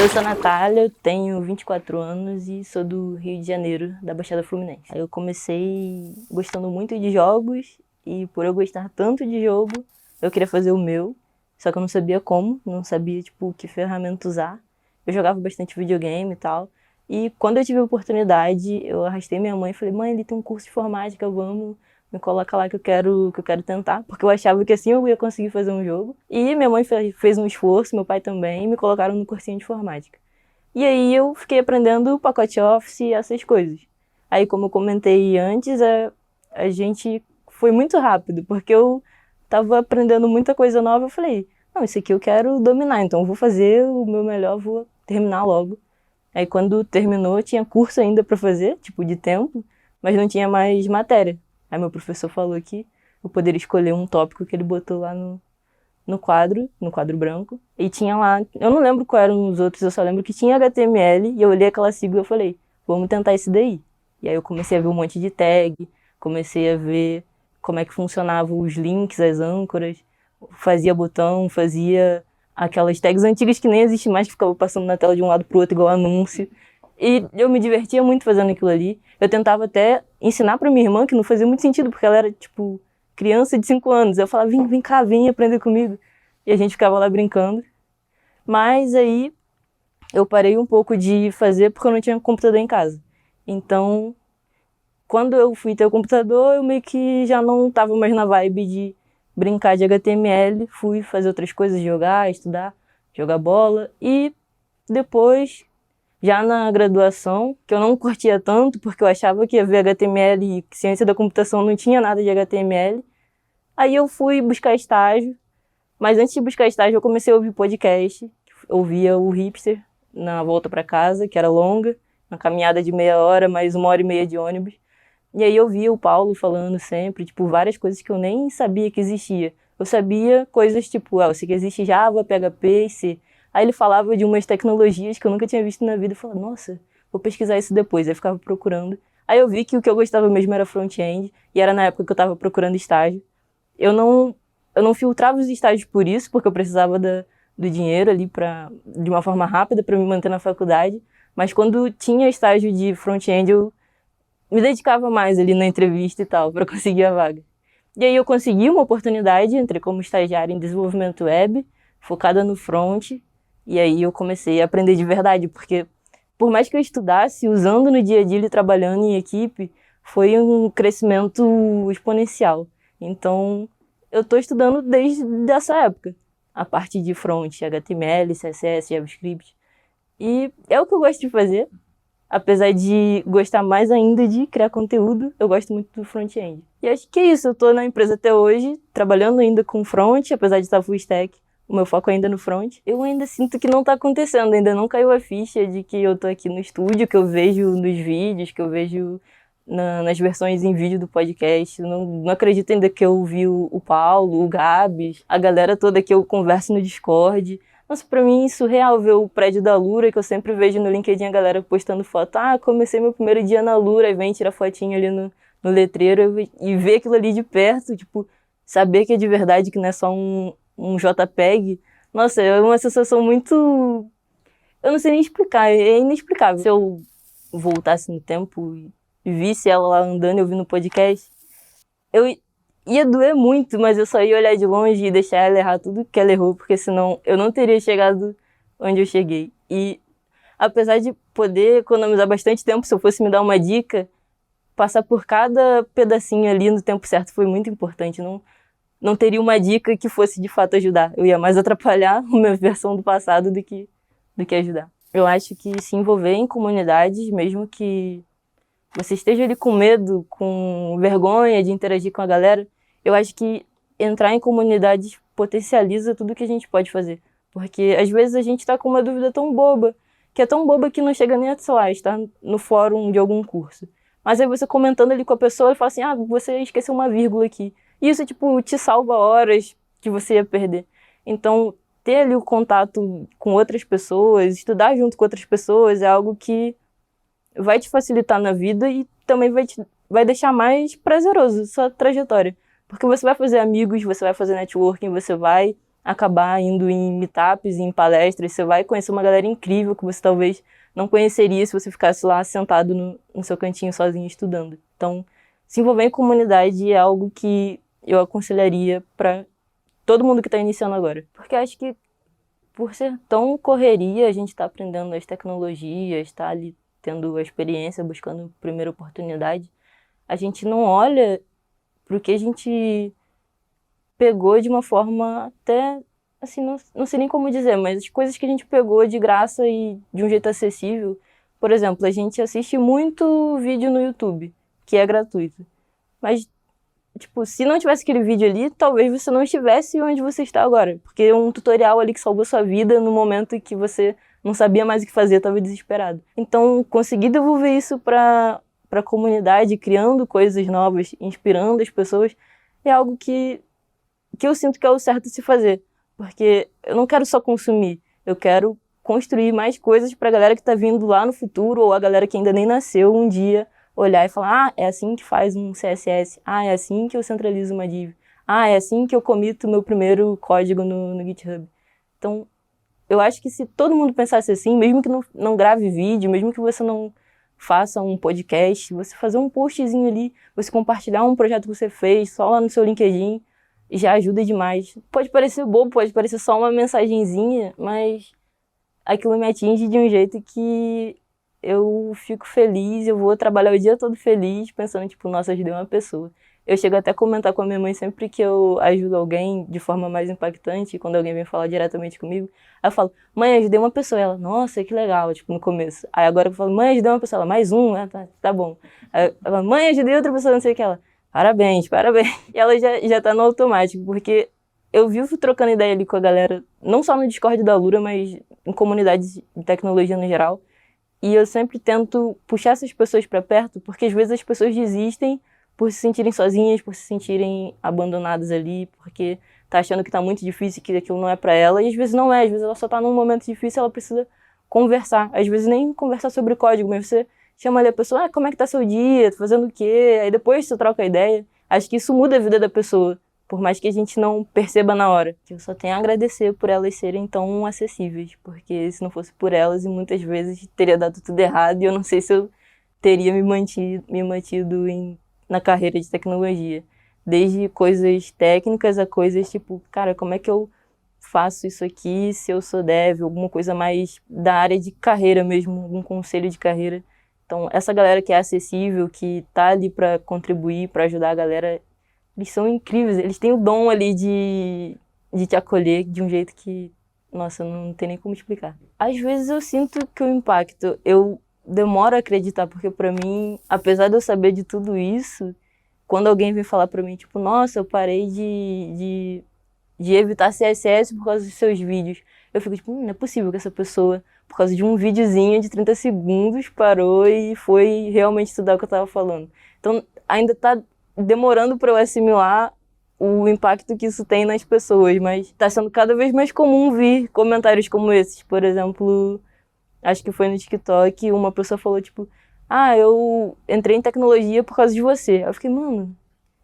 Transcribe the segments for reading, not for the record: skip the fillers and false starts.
Eu sou a Natália, tenho 24 anos e sou do Rio de Janeiro, da Baixada Fluminense. Eu comecei gostando muito de jogos e por eu gostar tanto de jogo, eu queria fazer o meu, só que eu não sabia como, não sabia tipo que ferramenta usar. Eu jogava bastante videogame e tal. E quando eu tive a oportunidade, eu arrastei minha mãe e falei: "Mãe, ele tem um curso de informática, vamos, me coloca lá que eu quero tentar", porque eu achava que assim eu ia conseguir fazer um jogo. E minha mãe fez um esforço, meu pai também, e me colocaram no cursinho de informática. E aí eu fiquei aprendendo o pacote Office e essas coisas. Aí, como eu comentei antes, a gente foi muito rápido, porque eu tava aprendendo muita coisa nova. Eu falei: "Não, isso aqui eu quero dominar, então eu vou fazer o meu melhor, vou terminar logo". Aí quando terminou, tinha curso ainda para fazer, tipo de tempo, mas não tinha mais matéria. Aí meu professor falou que eu poderia escolher um tópico que ele botou lá no quadro branco. E tinha lá, eu não lembro quais eram os outros, eu só lembro que tinha HTML, e eu olhei aquela sigla e eu falei: "Vamos tentar esse daí". E aí eu comecei a ver um monte de tag, comecei a ver como é que funcionavam os links, as âncoras, fazia botão, fazia aquelas tags antigas que nem existem mais, que ficava passando na tela de um lado pro outro igual anúncio. E eu me divertia muito fazendo aquilo ali. Eu tentava até ensinar pra minha irmã, que não fazia muito sentido, porque ela era, tipo, criança de 5 anos. Eu falava: vem cá, vem aprender comigo". E a gente ficava lá brincando. Mas aí eu parei um pouco de fazer porque eu não tinha computador em casa. Então, quando eu fui ter o computador, eu meio que já não estava mais na vibe de brincar de HTML. Fui fazer outras coisas, jogar, estudar, jogar bola. E depois, já na graduação, que eu não curtia tanto, porque eu achava que ia ver HTML e ciência da computação não tinha nada de HTML. Aí eu fui buscar estágio, mas antes de buscar estágio eu comecei a ouvir podcast, ouvia o Hipster na volta para casa, que era longa, uma caminhada de meia hora, mais 1h30 de ônibus. E aí eu via o Paulo falando sempre, tipo, várias coisas que eu nem sabia que existia. Eu sabia coisas tipo, eu sei que existe Java, PHP e C. Aí ele falava de umas tecnologias que eu nunca tinha visto na vida e falava: "Nossa, vou pesquisar isso depois". Aí eu ficava procurando. Aí eu vi que o que eu gostava mesmo era front-end, e era na época que eu estava procurando estágio. Eu não, eu não filtrava os estágios por isso, porque eu precisava do dinheiro ali de uma forma rápida para me manter na faculdade. Mas quando tinha estágio de front-end, eu me dedicava mais ali na entrevista e tal, para conseguir a vaga. E aí eu consegui uma oportunidade, entrei como estagiária em desenvolvimento web, focada no front, e aí eu comecei a aprender de verdade, porque por mais que eu estudasse, usando no dia a dia e trabalhando em equipe, foi um crescimento exponencial. Então, eu estou estudando desde essa época, a parte de front, HTML, CSS, JavaScript. E é o que eu gosto de fazer. Apesar de gostar mais ainda de criar conteúdo, eu gosto muito do front-end. E acho que é isso, eu estou na empresa até hoje, trabalhando ainda com front, apesar de estar full stack, o meu foco é ainda no front. Eu ainda sinto que não está acontecendo, ainda não caiu a ficha de que eu estou aqui no estúdio, que eu vejo nos vídeos, que eu vejo nas versões em vídeo do podcast. Não acredito ainda que eu vi o Paulo, o Gabs, a galera toda que eu converso no Discord. Nossa, pra mim é surreal ver o prédio da Lura, que eu sempre vejo no LinkedIn a galera postando foto. Ah, comecei meu primeiro dia na Lura, e vem tirar fotinho ali no letreiro e ver aquilo ali de perto, tipo, saber que é de verdade, que não é só um JPEG. Nossa, é uma sensação muito... Eu não sei nem explicar, é inexplicável. Se eu voltasse no tempo e visse ela lá andando e ouvindo o podcast, eu ia doer muito, mas eu só ia olhar de longe e deixar ela errar tudo que ela errou, porque senão eu não teria chegado onde eu cheguei. E apesar de poder economizar bastante tempo, se eu fosse me dar uma dica, passar por cada pedacinho ali no tempo certo foi muito importante. Não teria uma dica que fosse de fato ajudar. Eu ia mais atrapalhar a minha versão do passado do que ajudar. Eu acho que se envolver em comunidades, mesmo que você esteja ali com medo, com vergonha de interagir com a galera, eu acho que entrar em comunidades potencializa tudo que a gente pode fazer. Porque às vezes a gente está com uma dúvida tão boba, que é tão boba que não chega nem a, sei lá, estar no fórum de algum curso. Mas aí você comentando ali com a pessoa, ele fala assim: "Ah, você esqueceu uma vírgula aqui". E isso, tipo, te salva horas que você ia perder. Então, ter ali o contato com outras pessoas, estudar junto com outras pessoas é algo que vai te facilitar na vida e também vai deixar mais prazeroso sua trajetória. Porque você vai fazer amigos, você vai fazer networking, você vai acabar indo em meetups, em palestras, você vai conhecer uma galera incrível que você talvez não conheceria se você ficasse lá sentado no seu cantinho sozinho estudando. Então, se envolver em comunidade é algo que eu aconselharia para todo mundo que está iniciando agora. Porque acho que por ser tão correria, a gente está aprendendo as tecnologias, está ali tendo a experiência, buscando a primeira oportunidade, a gente não olha para o que a gente pegou de uma forma até, assim, não sei nem como dizer, mas as coisas que a gente pegou de graça e de um jeito acessível. Por exemplo, a gente assiste muito vídeo no YouTube, que é gratuito. Mas, tipo, se não tivesse aquele vídeo ali, talvez você não estivesse onde você está agora. Porque é um tutorial ali que salvou sua vida no momento em que você não sabia mais o que fazer, estava desesperado. Então, conseguir devolver isso para a comunidade, criando coisas novas, inspirando as pessoas, é algo que eu sinto que é o certo se fazer. Porque eu não quero só consumir, eu quero construir mais coisas para a galera que está vindo lá no futuro, ou a galera que ainda nem nasceu um dia, olhar e falar, é assim que faz um CSS, é assim que eu centralizo uma div, é assim que eu comito meu primeiro código no GitHub. Então, eu acho que se todo mundo pensasse assim, mesmo que não grave vídeo, mesmo que você não faça um podcast, você fazer um postzinho ali, você compartilhar um projeto que você fez só lá no seu LinkedIn, já ajuda demais. Pode parecer bobo, pode parecer só uma mensagenzinha, mas aquilo me atinge de um jeito que eu fico feliz, eu vou trabalhar o dia todo feliz, pensando, tipo, nossa, ajudei uma pessoa. Eu chego até a comentar com a minha mãe sempre que eu ajudo alguém de forma mais impactante, quando alguém vem falar diretamente comigo. Aí eu falo, mãe, ajudei uma pessoa. Ela, nossa, que legal, tipo, no começo. Aí agora eu falo, mãe, ajudei uma pessoa. Ela, mais um? Tá bom. Aí ela, mãe, ajudei outra pessoa, não sei o que. Ela, parabéns, parabéns. E ela já tá no automático, porque eu vivo trocando ideia ali com a galera, não só no Discord da Alura, mas em comunidades de tecnologia no geral. E eu sempre tento puxar essas pessoas para perto, porque às vezes as pessoas desistem por se sentirem sozinhas, por se sentirem abandonadas ali, porque tá achando que tá muito difícil, que aquilo não é para ela, e às vezes não é, às vezes ela só tá num momento difícil, ela precisa conversar. Às vezes nem conversar sobre código, mas você chama ali a pessoa, como é que tá seu dia, tá fazendo o quê? Aí depois você troca a ideia. Acho que isso muda a vida da pessoa, por mais que a gente não perceba na hora. Eu só tenho a agradecer por elas serem tão acessíveis, porque se não fosse por elas, muitas vezes teria dado tudo errado e eu não sei se eu teria me mantido na carreira de tecnologia. Desde coisas técnicas a coisas tipo, cara, como é que eu faço isso aqui se eu sou dev, alguma coisa mais da área de carreira mesmo, algum conselho de carreira. Então, essa galera que é acessível, que tá ali para contribuir, para ajudar a galera, eles são incríveis, eles têm o dom ali de te acolher de um jeito que, nossa, não tem nem como explicar. Às vezes eu sinto que o impacto, eu demoro a acreditar, porque pra mim, apesar de eu saber de tudo isso, quando alguém vem falar pra mim, tipo, nossa, eu parei de evitar CSS por causa dos seus vídeos, eu fico tipo, não é possível que essa pessoa, por causa de um videozinho de 30 segundos, parou e foi realmente estudar o que eu tava falando. Então, ainda tá demorando para eu assimilar o impacto que isso tem nas pessoas, mas está sendo cada vez mais comum vir comentários como esses. Por exemplo, acho que foi no TikTok, uma pessoa falou tipo, eu entrei em tecnologia por causa de você. Aí eu fiquei, mano,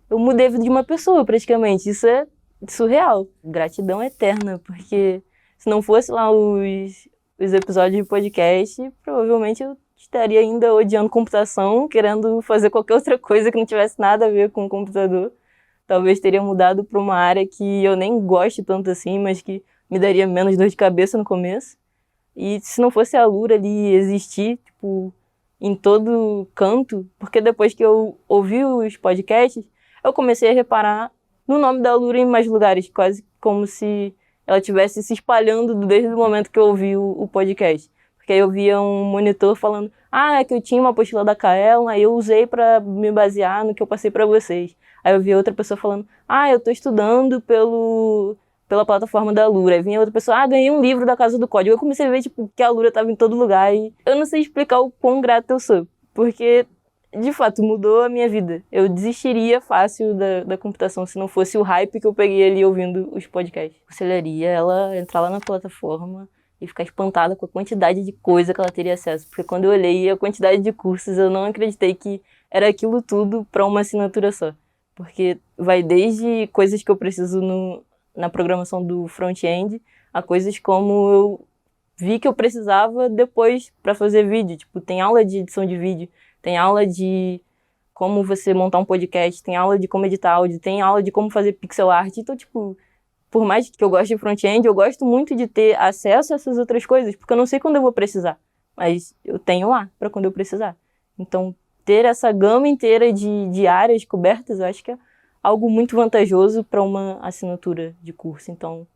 eu mudei a vida de uma pessoa praticamente, isso é surreal. Gratidão eterna, porque se não fosse lá os episódios de podcast, provavelmente eu estaria ainda odiando computação, querendo fazer qualquer outra coisa que não tivesse nada a ver com o computador. Talvez teria mudado para uma área que eu nem gosto tanto assim, mas que me daria menos dor de cabeça no começo. E se não fosse a Alura ali existir, tipo, em todo canto, porque depois que eu ouvi os podcasts, eu comecei a reparar no nome da Alura em mais lugares, quase como se ela estivesse se espalhando desde o momento que eu ouvi o podcast. Porque aí eu via um monitor falando, é que eu tinha uma apostila da Kaelon, aí eu usei para me basear no que eu passei para vocês. Aí eu via outra pessoa falando, eu tô estudando pela plataforma da Alura. Aí vinha outra pessoa, ganhei um livro da Casa do Código. Eu comecei a ver, tipo, que a Alura tava em todo lugar e eu não sei explicar o quão grata eu sou, porque, de fato, mudou a minha vida. Eu desistiria fácil da computação se não fosse o hype que eu peguei ali ouvindo os podcasts. Aconselharia ela entrar lá na plataforma e ficar espantada com a quantidade de coisa que ela teria acesso, porque quando eu olhei a quantidade de cursos, eu não acreditei que era aquilo tudo para uma assinatura só. Porque vai desde coisas que eu preciso na programação do front-end a coisas como eu vi que eu precisava depois para fazer vídeo. Tipo, tem aula de edição de vídeo, tem aula de como você montar um podcast, tem aula de como editar áudio, tem aula de como fazer pixel art. Então, tipo, por mais que eu goste de front-end, eu gosto muito de ter acesso a essas outras coisas, porque eu não sei quando eu vou precisar, mas eu tenho lá para quando eu precisar. Então, ter essa gama inteira de áreas cobertas, eu acho que é algo muito vantajoso para uma assinatura de curso. Então,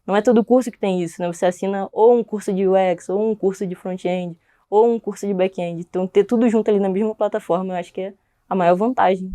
não é todo curso que tem isso, né? Você assina ou um curso de UX, ou um curso de front-end, ou um curso de back-end. Então, ter tudo junto ali na mesma plataforma, eu acho que é a maior vantagem.